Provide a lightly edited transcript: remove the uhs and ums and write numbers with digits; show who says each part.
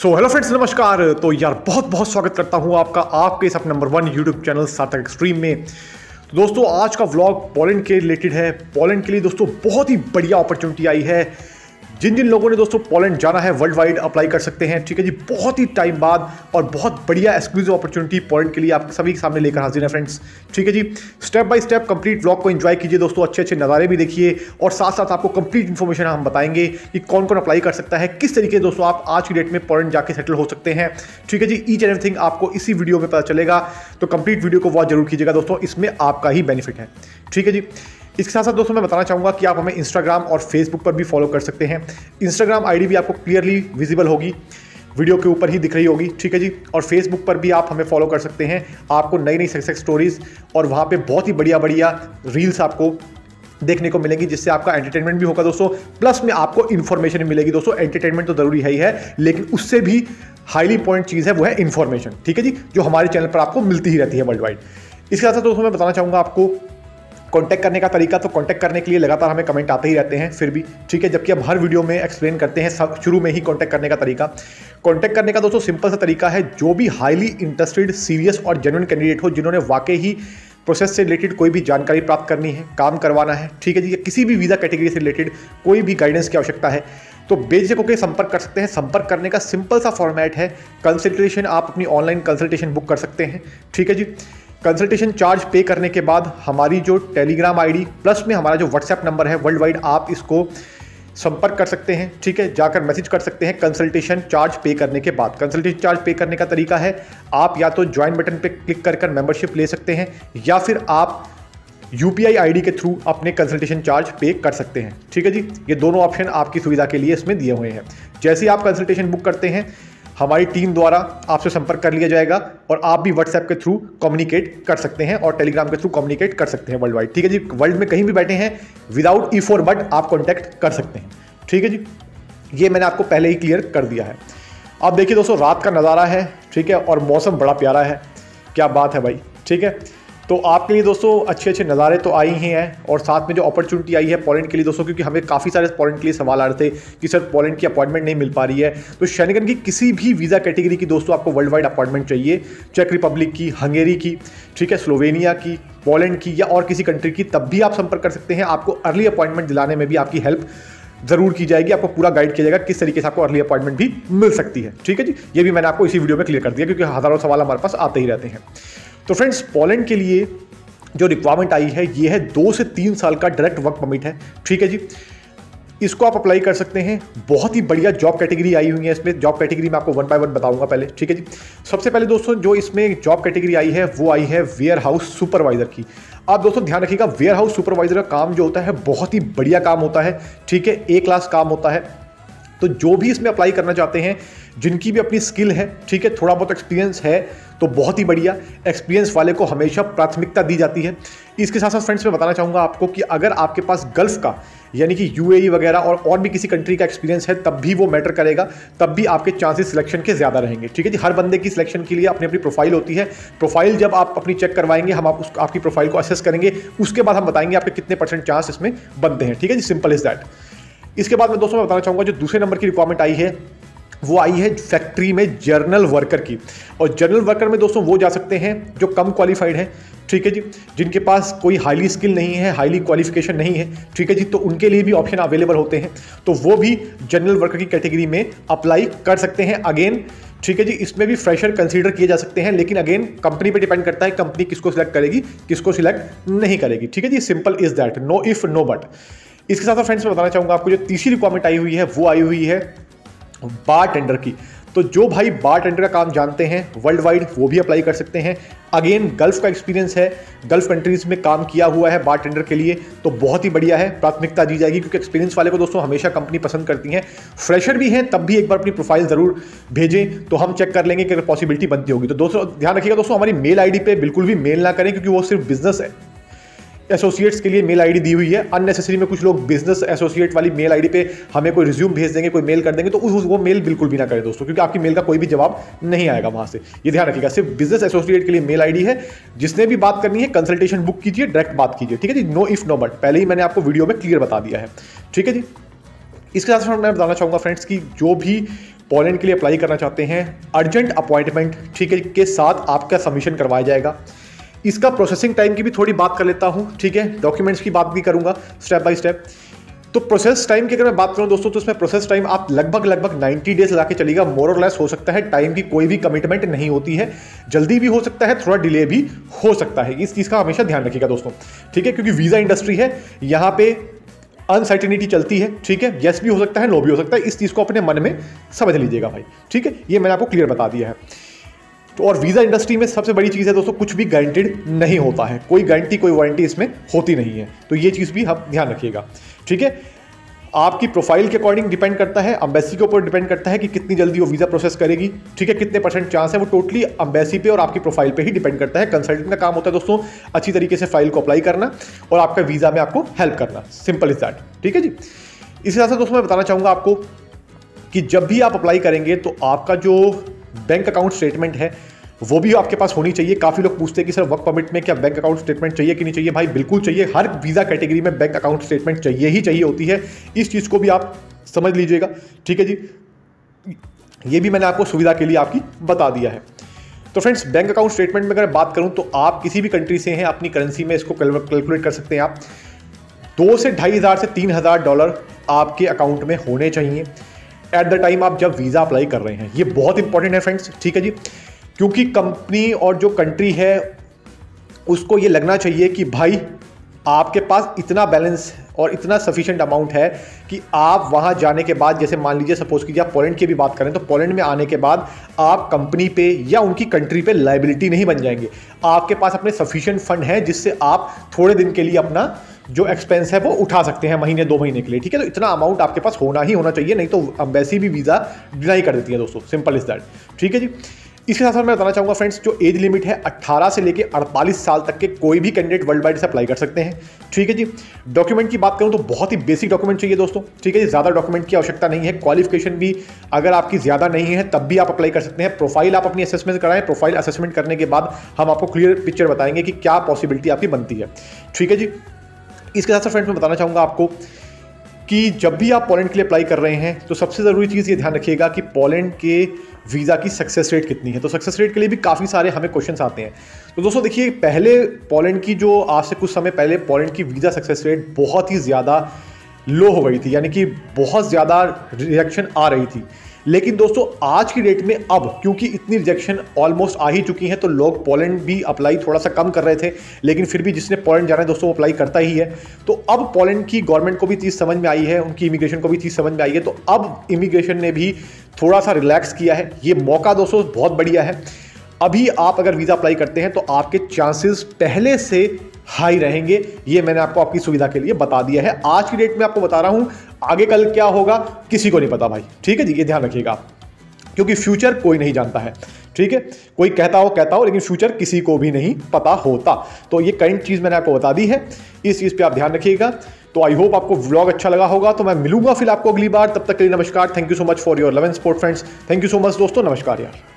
Speaker 1: So hello friends, नमस्कार। तो यार बहुत बहुत स्वागत करता हूं आपका आपके इस अपने नंबर 1 यूट्यूब चैनल सार्थक एक्सट्रीम में। तो दोस्तों आज का व्लॉग पोलैंड के रिलेटेड है। पोलैंड के लिए दोस्तों बहुत ही बढ़िया अपॉर्चुनिटी आई है। जिन जिन लोगों ने दोस्तों पोलैंड जाना है वर्ल्ड वाइड अप्लाई कर सकते हैं, ठीक है जी। बहुत ही टाइम बाद और बहुत बढ़िया एक्सक्लूसिव अपॉर्चुनिटी पोलैंड के लिए आप सभी के सामने लेकर हाजिर है फ्रेंड्स, ठीक है जी। Step by step complete vlog को एंजॉय कीजिए दोस्तों, अच्छे अच्छे नज़ारे भी देखिए और साथ साथ आपको कंप्लीट इन्फॉर्मेशन हम बताएंगे कि कौन कौन अप्लाई कर सकता है, किस तरीके दोस्तों आप आज की डेट में पोलैंड जाके सेटल हो सकते हैं, ठीक है जी। ईच एंड एवरीथिंग आपको इसी वीडियो में पता चलेगा, तो कंप्लीट वीडियो को वॉच जरूर कीजिएगा दोस्तों, इसमें आपका ही बेनिफिट है, ठीक है जी। इसके साथ साथ दोस्तों मैं बताना चाहूँगा कि आप हमें इंस्टाग्राम और फेसबुक पर भी फॉलो कर सकते हैं। इंस्टाग्राम आईडी भी आपको क्लियरली विजिबल होगी, वीडियो के ऊपर ही दिख रही होगी, ठीक है जी। और फेसबुक पर भी आप हमें फॉलो कर सकते हैं। आपको नई नई सक्सेस स्टोरीज और वहाँ पे बहुत ही बढ़िया बढ़िया रील्स आपको देखने को मिलेंगी, जिससे आपका एंटरटेनमेंट भी होगा दोस्तों, प्लस में आपको इन्फॉर्मेशन भी मिलेगी दोस्तों। एंटरटेनमेंट तो जरूरी है ही है, लेकिन उससे भी हाईली इंपॉर्टेंट चीज़ है वो है इन्फॉर्मेशन, ठीक है जी, जो हमारे चैनल पर आपको मिलती ही रहती है वर्ल्ड वाइड। इसके साथ दोस्तों मैं बताना चाहूँगा आपको कांटेक्ट करने का तरीका। तो कांटेक्ट करने के लिए लगातार हमें कमेंट आते ही रहते हैं फिर भी, ठीक है, जबकि हम हर वीडियो में एक्सप्लेन करते हैं शुरू में ही कांटेक्ट करने का तरीका। कांटेक्ट करने का दोस्तों सिंपल सा तरीका है, जो भी हाईली इंटरेस्टेड, सीरियस और जेन्युइन कैंडिडेट हो, जिन्होंने वाकई ही प्रोसेस से रिलेटेड कोई भी जानकारी प्राप्त करनी है, काम करवाना है, ठीक है जी, या किसी भी वीज़ा कैटेगरी से रिलेटेड कोई भी गाइडेंस की आवश्यकता है, तो बेझिझक होकर संपर्क कर सकते हैं। संपर्क करने का सिंपल सा फॉर्मेट है कंसल्टेशन। आप अपनी ऑनलाइन कंसल्टेशन बुक कर सकते हैं, ठीक है जी। कंसल्टेशन चार्ज पे करने के बाद हमारी जो टेलीग्राम आईडी प्लस में हमारा जो व्हाट्सएप नंबर है वर्ल्ड वाइड, आप इसको संपर्क कर सकते हैं, ठीक है, जाकर मैसेज कर सकते हैं कंसल्टेशन चार्ज पे करने के बाद। कंसल्टेशन चार्ज पे करने का तरीका है, आप या तो ज्वाइन बटन पे क्लिक कर मेंबरशिप ले सकते हैं, या फिर आप यूपीआई आईडी के थ्रू अपने कंसल्टेशन चार्ज पे कर सकते हैं, ठीक है जी। ये दोनों ऑप्शन आपकी सुविधा के लिए इसमें दिए हुए हैं। जैसे ही आप कंसल्टेशन बुक करते हैं, हमारी टीम द्वारा आपसे संपर्क कर लिया जाएगा और आप भी व्हाट्सएप के थ्रू कम्युनिकेट कर सकते हैं और टेलीग्राम के थ्रू कम्युनिकेट कर सकते हैं वर्ल्ड वाइड, ठीक है जी। वर्ल्ड में कहीं भी बैठे हैं विदाउट E4 बट आप कॉन्टैक्ट कर सकते हैं, ठीक है जी। ये मैंने आपको पहले ही क्लियर कर दिया है। अब देखिए दोस्तों, रात का नज़ारा है, ठीक है, और मौसम बड़ा प्यारा है, क्या बात है भाई, ठीक है। तो आपके लिए दोस्तों अच्छे अच्छे नज़ारे तो आई ही हैं, और साथ में जो अपॉर्चुनिटी आई है पोलैंड के लिए दोस्तों, क्योंकि हमें काफ़ी सारे पोलैंड के लिए सवाल आ रहे थे कि सर पोलैंड की अपॉइंटमेंट नहीं मिल पा रही है। तो शेंगन की किसी भी वीज़ा कैटेगरी की दोस्तों आपको वर्ल्ड वाइड अपॉइंटमेंट चाहिए, चेक रिपब्लिक की, हंगेरी की, ठीक है, स्लोवेनिया की, पोलैंड की या और किसी कंट्री की, तब भी आप संपर्क कर सकते हैं। आपको अर्ली अपॉइंटमेंट दिलाने में भी आपकी हेल्प जरूर की जाएगी, आपको पूरा गाइड किया जाएगा किस तरीके से आपको अर्ली अपॉइंटमेंट भी मिल सकती है, ठीक है जी। ये भी मैंने आपको इसी वीडियो में क्लियर कर दिया, क्योंकि हज़ारों सवाल हमारे पास आते ही रहते हैं। तो फ्रेंड्स, पोलैंड के लिए जो रिक्वायरमेंट आई है ये है 2 से 3 साल का डायरेक्ट वर्क परमिट है, ठीक है जी। इसको आप अप्लाई कर सकते हैं। बहुत ही बढ़िया जॉब कैटेगरी आई हुई है इसमें। जॉब कैटेगरी मैं आपको 1 बाय 1 बताऊंगा पहले, ठीक है जी। सबसे पहले दोस्तों जो इसमें जॉब कैटेगरी आई है वो आई है वेयर हाउस सुपरवाइजर की। आप दोस्तों ध्यान रखिएगा, वेयर हाउस सुपरवाइजर का काम जो होता है बहुत ही बढ़िया काम होता है, ठीक है, A क्लास काम होता है। तो जो भी इसमें अप्लाई करना चाहते हैं, जिनकी भी अपनी स्किल है, ठीक है, थोड़ा बहुत एक्सपीरियंस है, तो बहुत ही बढ़िया, एक्सपीरियंस वाले को हमेशा प्राथमिकता दी जाती है। इसके साथ साथ फ्रेंड्स मैं बताना चाहूँगा आपको कि अगर आपके पास गल्फ का यानी कि UAE वगैरह और भी किसी कंट्री का एक्सपीरियंस है, तब भी वो मैटर करेगा, तब भी आपके चांसेस सिलेक्शन के ज़्यादा रहेंगे, ठीक है जी। हर बंदे की सिलेक्शन के लिए अपनी अपनी प्रोफाइल होती है। प्रोफाइल जब आप अपनी चेक करवाएंगे, हम आपकी प्रोफाइल को असेस करेंगे, उसके बाद हम बताएंगे आपके कितने % चांस इसमें बनते हैं, ठीक है जी। Simple is that. इसके बाद मैं दोस्तों मैं बताना चाहूँगा जो दूसरे नंबर की रिक्वायरमेंट आई है वो आई है फैक्ट्री में जर्नल वर्कर की। और जर्नल वर्कर में दोस्तों वो जा सकते हैं जो कम क्वालिफाइड है, ठीक है जी, जिनके पास कोई हाईली स्किल नहीं है, हाईली क्वालिफिकेशन नहीं है, ठीक है जी। तो उनके लिए भी ऑप्शन अवेलेबल होते हैं, तो वो भी जनरल वर्कर की कैटेगरी में अप्लाई कर सकते हैं। अगेन, ठीक है जी, इसमें भी फ्रेशर कंसीडर किए जा सकते हैं, लेकिन अगेन कंपनी पे डिपेंड करता है कंपनी किसको सिलेक्ट करेगी, किसको सिलेक्ट नहीं करेगी, ठीक है जी। Simple is that, no if no but. इसके साथ फ्रेंड्स मैं बताना चाहूँगा आपको जो तीसरी रिक्वायरमेंट आई हुई है वो आई हुई है बार टेंडर की। तो जो भाई बार टेंडर का काम जानते हैं वर्ल्ड वाइड, वो भी अप्लाई कर सकते हैं। अगेन गल्फ का एक्सपीरियंस है, गल्फ कंट्रीज में काम किया हुआ है बार टेंडर के लिए, तो बहुत ही बढ़िया है, प्राथमिकता दी जाएगी, क्योंकि एक्सपीरियंस वाले को दोस्तों हमेशा कंपनी पसंद करती हैं। फ्रेशर भी हैं तब भी एक बार अपनी प्रोफाइल जरूर भेजें, तो हम चेक कर लेंगे कि अगर पॉसिबिलिटी बनती होगी। तो दोस्तों ध्यान रखिएगा दोस्तों, हमारी मेल आईडी पे बिल्कुल भी मेल ना करें, क्योंकि वो सिर्फ बिजनेस एसोसिएट्स के लिए मेल आईडी दी हुई है। अननेसेसरी में कुछ लोग बिजनेस एसोसिएट वाली मेल आईडी पे हमें कोई रिज्यूम भेज देंगे, कोई मेल कर देंगे, तो वो मेल बिल्कुल भी ना करें दोस्तों, क्योंकि आपकी मेल का कोई भी जवाब नहीं आएगा वहां से। ये ध्यान रखिएगा, सिर्फ बिजनेस एसोसिएट के लिए मेल आईडी है। जिसने भी बात करनी है कंसल्टेशन बुक कीजिए, डायरेक्ट बात कीजिए, ठीक है जी। नो इफ नो बट, पहले ही मैंने आपको वीडियो में क्लियर बता दिया है, ठीक है जी। इसके साथ मैं बताना चाहूँगा फ्रेंड्स कि जो भी पोलैंड के लिए अप्लाई करना चाहते हैं, अर्जेंट अपॉइंटमेंट ठीक है के साथ आपका सबमिशन करवाया जाएगा। इसका प्रोसेसिंग टाइम की भी थोड़ी बात कर लेता हूं, ठीक है, डॉक्यूमेंट्स की बात भी करूंगा स्टेप बाय स्टेप। तो प्रोसेस टाइम की अगर मैं बात करूं दोस्तों, तो इसमें प्रोसेस टाइम आप लगभग 90 डेज लगा के चलिएगा, मोर और लेस हो सकता है। टाइम की कोई भी कमिटमेंट नहीं होती है, जल्दी भी हो सकता है, थोड़ा डिले भी हो सकता है। इस चीज़ का हमेशा ध्यान रखिएगा दोस्तों, ठीक है, क्योंकि वीज़ा इंडस्ट्री है, यहाँ पे अनसर्टेनिटी चलती है, ठीक है, यस भी हो सकता है, नो भी हो सकता है। इस चीज़ को अपने मन में समझ लीजिएगा भाई, ठीक है, ये मैंने आपको क्लियर बता दिया है। तो और वीज़ा इंडस्ट्री में सबसे बड़ी चीज़ है दोस्तों, कुछ भी गारंटेड नहीं होता है, कोई गारंटी कोई वारंटी इसमें होती नहीं है, तो ये चीज़ भी आप ध्यान रखिएगा, ठीक है। आपकी प्रोफाइल के अकॉर्डिंग डिपेंड करता है, अम्बेसी के ऊपर डिपेंड करता है कि कितनी जल्दी वो वीज़ा प्रोसेस करेगी, ठीक है, कितने % चांस है, वो टोटली अम्बेसी पे और आपकी प्रोफाइल पे ही डिपेंड करता है। कंसल्टेंट का काम होता है दोस्तों अच्छी तरीके से फाइल को अप्लाई करना और आपका वीज़ा में आपको हेल्प करना, सिंपल इज दैट, ठीक है जी। इसी तरह से दोस्तों मैं बताना चाहूँगा आपको कि जब भी आप अप्लाई करेंगे तो आपका जो बैंक अकाउंट स्टेटमेंट है वो भी आपके पास होनी चाहिए। काफ़ी लोग पूछते हैं कि सर वर्क परमिट में क्या बैंक अकाउंट स्टेटमेंट चाहिए कि नहीं चाहिए। भाई बिल्कुल चाहिए, हर वीज़ा कैटेगरी में बैंक अकाउंट स्टेटमेंट चाहिए ही चाहिए होती है, इस चीज़ को भी आप समझ लीजिएगा, ठीक है जी। ये भी मैंने आपको सुविधा के लिए आपकी बता दिया है। तो फ्रेंड्स, बैंक अकाउंट स्टेटमेंट में अगर बात करूँ तो आप किसी भी कंट्री से हैं, अपनी करेंसी में इसको कैलकुलेट कर सकते हैं। आप 2 से $2,500 से $3,000 आपके अकाउंट में होने चाहिए एट द टाइम आप जब वीज़ा अप्लाई कर रहे हैं। ये बहुत इंपॉर्टेंट है फ्रेंड्स, ठीक है जी, क्योंकि कंपनी और जो कंट्री है उसको ये लगना चाहिए कि भाई आपके पास इतना बैलेंस और इतना सफिशिएंट अमाउंट है कि आप वहाँ जाने के बाद, जैसे मान लीजिए सपोज कीजिए आप पोलैंड की भी बात करें, तो पोलैंड में आने के बाद आप कंपनी पे या उनकी कंट्री पे लायबिलिटी नहीं बन जाएंगे। आपके पास अपने सफिशिएंट फंड है जिससे आप थोड़े दिन के लिए अपना जो एक्सपेंस है वो उठा सकते हैं, महीने 2 महीने के लिए, ठीक है। तो इतना अमाउंट आपके पास होना ही होना चाहिए, नहीं तो अम्बेसी भी वीज़ा डिनाई कर देती है दोस्तों, सिंपल इज दैट, ठीक है जी। इसके साथ साथ मैं बताना चाहूँगा फ्रेंड्स, जो एज लिमिट है 18 से लेके 48 साल तक के कोई भी कैंडिडेट वर्ल्ड वाइड से अप्लाई कर सकते हैं, ठीक है जी। डॉक्यूमेंट की बात करूँ तो बहुत ही बेसिक डॉक्यूमेंट चाहिए दोस्तों, ठीक है जी, ज़्यादा डॉक्यूमेंट की आवश्यकता नहीं है। क्वालिफिकेशन भी अगर आपकी ज़्यादा नहीं है तब भी आप अप्लाई कर सकते हैं। प्रोफाइल आप अपनी असेसमेंट कराएं, प्रोफाइल असेसमेंट करने के बाद हम आपको क्लियर पिक्चर बताएंगे कि क्या पॉसिबिलिटी आपकी बनती है, ठीक है जी। इसके साथ साथ फ्रेंड्स मैं बताना चाहूँगा आपको कि जब भी आप पोलैंड के लिए अप्लाई कर रहे हैं तो सबसे ज़रूरी चीज़ ये ध्यान रखिएगा कि पोलैंड के वीज़ा की सक्सेस रेट कितनी है। तो सक्सेस रेट के लिए भी काफ़ी सारे हमें क्वेश्चंस आते हैं। तो दोस्तों देखिए, पहले पोलैंड की जो आज से कुछ समय पहले पोलैंड की वीज़ा सक्सेस रेट बहुत ही ज़्यादा लो हो गई थी, यानी कि बहुत ज़्यादा रिजेक्शन आ रही थी। लेकिन दोस्तों आज की डेट में अब क्योंकि इतनी रिजेक्शन ऑलमोस्ट आ ही चुकी है तो लोग पोलैंड भी अप्लाई थोड़ा सा कम कर रहे थे, लेकिन फिर भी जिसने पोलैंड जाना है दोस्तों वो अप्लाई करता ही है। तो अब पोलैंड की गवर्नमेंट को भी चीज़ समझ में आई है, उनकी इमिग्रेशन को भी चीज़ समझ में आई है, तो अब इमिग्रेशन ने भी थोड़ा सा रिलैक्स किया है। ये मौका दोस्तों बहुत बढ़िया है। अभी आप अगर वीज़ा अप्लाई करते हैं तो आपके चांसेस पहले से हाई रहेंगे। ये मैंने आपको आपकी सुविधा के लिए बता दिया है। आज की डेट में आपको बता रहा हूं, आगे कल क्या होगा किसी को नहीं पता भाई, ठीक है जी, ये ध्यान रखिएगा आप, क्योंकि फ्यूचर कोई नहीं जानता है, ठीक है। कोई कहता हो लेकिन फ्यूचर किसी को भी नहीं पता होता। तो ये करंट चीज़ मैंने आपको बता दी है, इस चीज़ पे आप ध्यान रखिएगा। तो आई होप आपको व्लॉग अच्छा लगा होगा। तो मैं मिलूंगा फिर आपको अगली बार, तब तक के लिए नमस्कार। Thank you so much for your love and support friends. Thank you so much दोस्तों, नमस्कार यार।